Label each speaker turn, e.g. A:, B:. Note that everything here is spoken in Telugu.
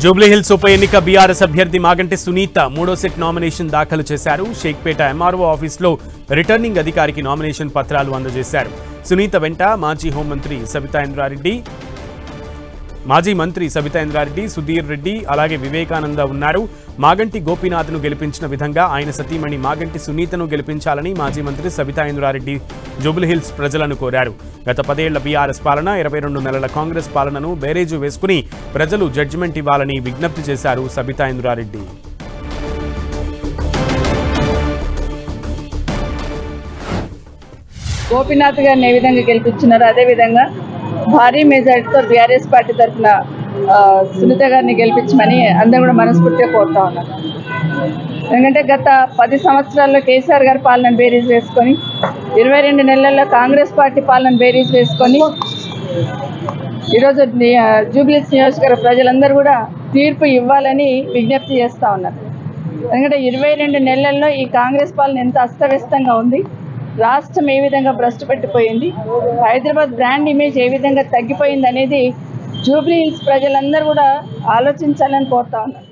A: జూబ్లీహిల్స్ ఉప ఎన్నిక బీఆర్ఎస్ అభ్యర్థి మాగంటి సునీత మూడో సెట్ నామినేషన్ దాఖలు చేశారు. షేక్పేట ఎంఆర్ఓ ఆఫీసులో రిటర్నింగ్ అధికారికి నామినేషన్ పత్రాలు అందజేశారు. సునీత వెంట మాజీ మంత్రి సబితా ఇంద్రారెడ్డి, సుధీర్ రెడ్డి, అలాగే వివేకానంద ఉన్నారు. మాగంటి గోపీనాథ్ను గెలిపించిన విధంగా ఆయన సతీమణి మాగంటి సునీతను గెలిపించాలని మాజీ మంత్రి సబితా ఇంద్రారెడ్డి జూబ్లీహిల్స్ ప్రజలను కోరారు. గత 10 ఏళ్ల బీఆర్ఎస్ పాలన, 22 నెలల కాంగ్రెస్ పాలనను బేరేజు వేసుకుని ప్రజలు జడ్జిమెంట్ ఇవ్వాలని విజ్ఞప్తి చేశారు సబితా ఇంద్రారెడ్డి.
B: గోపీనాథ్ గారిని ఏ విధంగా గెలిపించినారో అదే విధంగా భారీ మెజారిటీతో బీఆర్ఎస్ పార్టీ తరఫున సునీత గారిని గెలిపించమని అందరూ కూడా మనస్ఫూర్తిగా కోరుతా ఉన్నారు. ఎందుకంటే గత 10 సంవత్సరాల్లో కేసీఆర్ గారి పాలన బేరీజ్ వేసుకొని 22 నెలల్లో కాంగ్రెస్ పార్టీ పాలన బేరీజ్ వేసుకొని ఈరోజు జూబ్లీహిల్స్ నియోజకవర్గ ప్రజలందరూ కూడా తీర్పు ఇవ్వాలని విజ్ఞప్తి చేస్తూ ఉన్నారు. ఎందుకంటే 22 నెలల్లో ఈ కాంగ్రెస్ పాలన ఎంత అస్తవ్యస్తంగా ఉంది, రాష్ట్రం ఏ విధంగా భ్రష్టు పెట్టిపోయింది, హైదరాబాద్ బ్రాండ్ ఇమేజ్ ఏ విధంగా తగ్గిపోయింది అనేది జూబ్లీహిల్స్ ప్రజలందరూ కూడా ఆలోచించాలని కోరుతా ఉన్నారు.